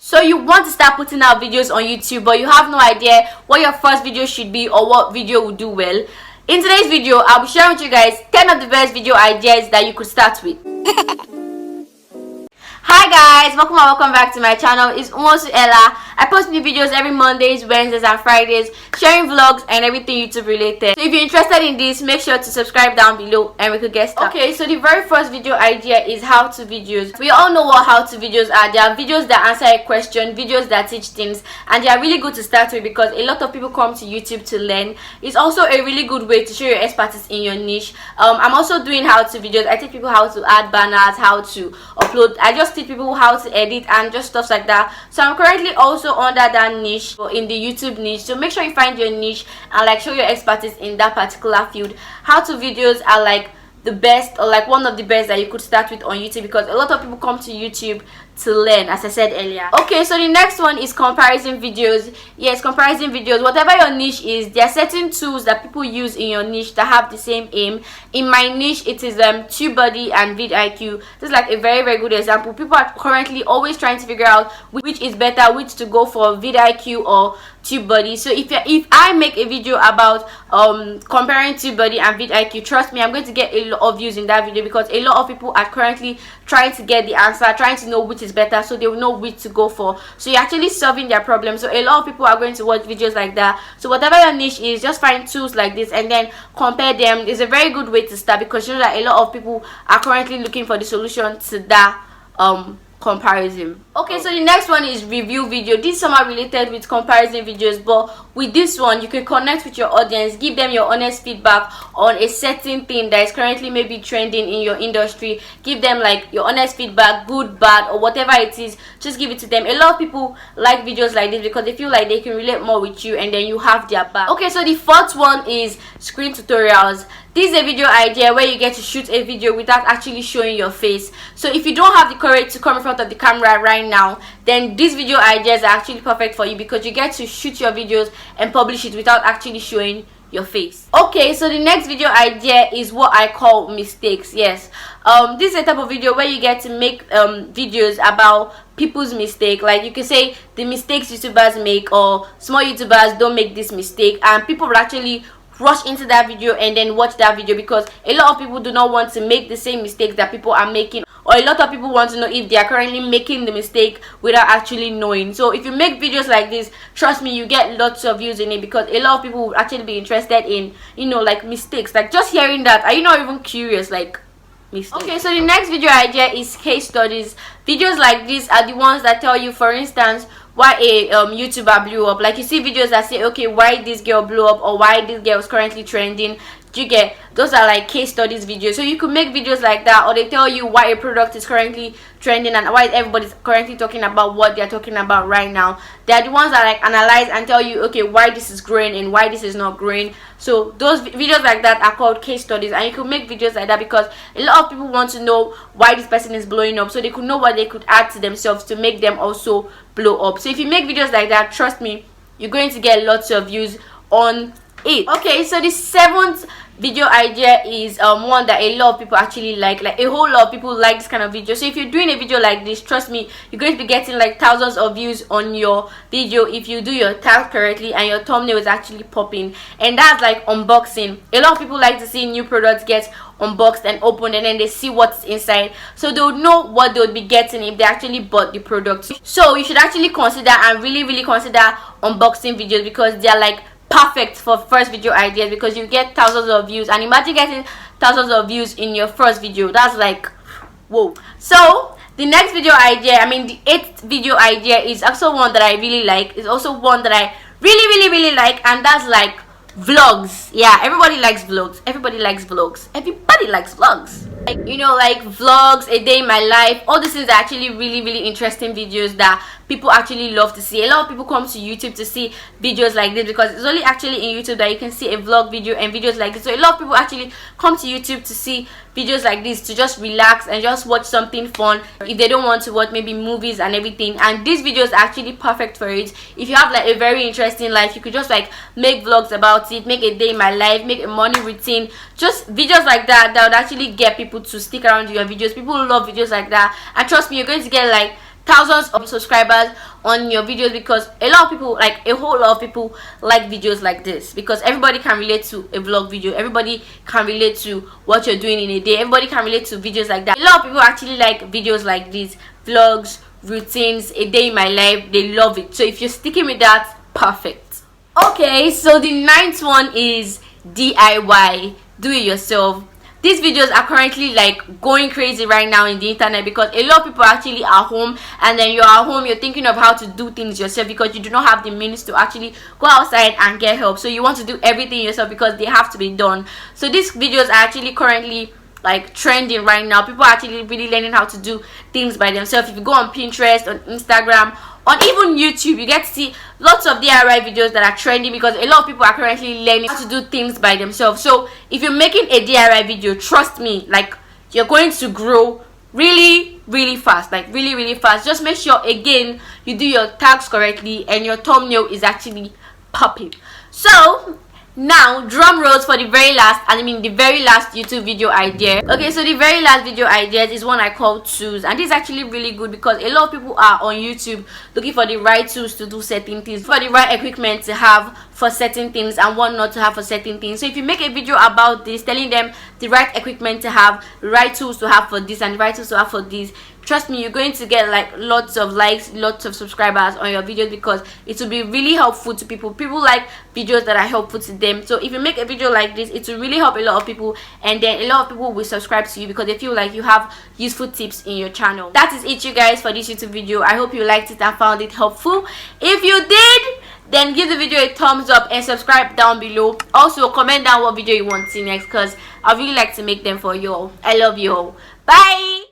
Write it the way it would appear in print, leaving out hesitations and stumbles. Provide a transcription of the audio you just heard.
So you want to start putting out videos on YouTube, but you have no idea what your first video should be or what video will do well. In today's video, I'll be sharing with you guys 10 of the best video ideas that you could start with. Hi guys, welcome back to my channel. It's Umosu Ella. I post new videos every Mondays, Wednesdays and Fridays, sharing vlogs and everything YouTube related. So if you're interested in this, make sure to subscribe down below and we could get started. Okay, so the very first video idea is how-to videos. We all know what how-to videos are. They are videos that answer a question, videos that teach things, and they are really good to start with because a lot of people come to YouTube to learn. It's also a really good way to show your expertise in your niche. I'm also doing how-to videos. I teach people how to add banners, how to upload. I just teach people how to edit and just stuff like that. So I'm currently also under that niche, in the YouTube niche. So make sure you find your niche and like show your expertise in that particular field. How-to videos are like the best, or like one of the best that you could start with on YouTube because a lot of people come to YouTube to learn, as I said earlier. Okay, so the next one is comparison videos. Yes, comparison videos. Whatever your niche is, there are certain tools that people use in your niche that have the same aim. In my niche, it is TubeBuddy and vidIQ. This is like a very good example. People are currently always trying to figure out which is better, which to go for, vidIQ or TubeBuddy. So if I make a video about comparing TubeBuddy and vidIQ, trust me, I'm going to get a lot of views in that video because a lot of people are currently trying to get the answer, trying to know which is better, so they will know which to go for. So you're actually solving their problem. So a lot of people are going to watch videos like that. So whatever your niche is, just find tools like this and then compare them. It's a very good way to start because you know that a lot of people are currently looking for the solution to that comparison. Okay, so the next one is review video. This is somehow related with comparison videos, but with this one you can connect with your audience, give them your honest feedback on a certain thing that is currently maybe trending in your industry. Give them like your honest feedback, good, bad, or whatever it is. Just give it to them. A lot of people like videos like this because they feel like they can relate more with you and then you have their back. Okay, so the fourth one is screen tutorials. This is a video idea where you get to shoot a video without actually showing your face. So if you don't have the courage to come in front of the camera right now, then these video ideas are actually perfect for you because you get to shoot your videos and publish it without actually showing your face. Okay, so the next video idea is what I call mistakes. Yes, this is a type of video where you get to make videos about people's mistake. Like you can say the mistakes YouTubers make, or small YouTubers don't make this mistake, and people will actually rush into that video and then watch that video because a lot of people do not want to make the same mistakes that people are making, or a lot of people want to know if they are currently making the mistake without actually knowing. So if you make videos like this, trust me, you get lots of views in it because a lot of people will actually be interested in, you know, like mistakes. Like just hearing that, are you not even curious? Like mistakes. Okay, so the next video idea is case studies. Videos like this are the ones that tell you, for instance, why a YouTuber blew up. Like you see videos that say, okay, why this girl blew up or why this girl is currently trending. You get, those are like case studies videos. So you could make videos like that, or they tell you why a product is currently trending and why everybody's currently talking about what they're talking about right now. They're the ones that like analyze and tell you, okay, why this is growing and why this is not growing. So those videos like that are called case studies, and you could make videos like that because a lot of people want to know why this person is blowing up, so they could know what they could add to themselves to make them also blow up. So if you make videos like that, trust me, you're going to get lots of views on it. Okay, so the seventh video idea is one that a lot of people actually like a whole lot of people like this kind of video. So if you're doing a video like this, trust me, you're going to be getting like thousands of views on your video if you do your tag correctly and your thumbnail is actually popping. And that's like unboxing. A lot of people like to see new products get unboxed and opened and then they see what's inside, so they would know what they would be getting if they actually bought the product. So you should actually consider and really consider unboxing videos because they're like perfect for first video ideas because you get thousands of views. And imagine getting thousands of views in your first video. That's like whoa. So the next video idea, I mean the eighth video idea, is also one that I really like. It's also one that I really like, and that's like vlogs. Yeah, everybody likes vlogs. Everybody likes vlogs. Like, you know, like vlogs, a day in my life. All this is actually really interesting videos that people actually love to see. A lot of people come to YouTube to see videos like this because it's only actually in YouTube that you can see a vlog video and videos like this. So a lot of people actually come to YouTube to see videos like this to just relax and just watch something fun if they don't want to watch maybe movies and everything. And this video is actually perfect for it. If you have like a very interesting life, you could just like make vlogs about it, make a day in my life, make a morning routine, just videos like that would actually get people to stick around to your videos. People love videos like that, and trust me, you're going to get like thousands of subscribers on your videos, because a lot of people, like a whole lot of people, like videos like this, because everybody can relate to a vlog video, everybody can relate to what you're doing in a day, everybody can relate to videos like that. A lot of people actually like videos like these, vlogs, routines, a day in my life. They love it. So if you're sticking with that, perfect. Okay, so the ninth one is DIY, do it yourself. These videos are currently like going crazy right now in the internet, because a lot of people actually are home, and then you're at home, you're thinking of how to do things yourself because you do not have the means to actually go outside and get help. So you want to do everything yourself because they have to be done. So these videos are actually currently like trending right now. People are actually really learning how to do things by themselves. If you go on Pinterest, on Instagram, on even YouTube, you get to see lots of DIY videos that are trending, because a lot of people are currently learning how to do things by themselves. So if you're making a DIY video, trust me, like you're going to grow really fast, like really fast. Just make sure again you do your tags correctly and your thumbnail is actually popping. So now, drum rolls for the very last YouTube video idea. Okay, so the very last video idea is one I call tools, and this is actually really good because a lot of people are on YouTube looking for the right tools to do certain things, for the right equipment to have for certain things and what not to have for certain things. So if you make a video about this, telling them the right equipment to have, the right tools to have for this and the right tools to have for this, trust me, you're going to get like lots of likes, lots of subscribers on your videos, because it will be really helpful to people. People like videos that are helpful to them. So if you make a video like this, it will really help a lot of people, and then a lot of people will subscribe to you because they feel like you have useful tips in your channel. That is it, you guys, for this YouTube video. I hope you liked it and found it helpful. If you did, then give the video a thumbs up and subscribe down below. Also comment down what video you want to see next, because I really like to make them for you all. I love you all. Bye.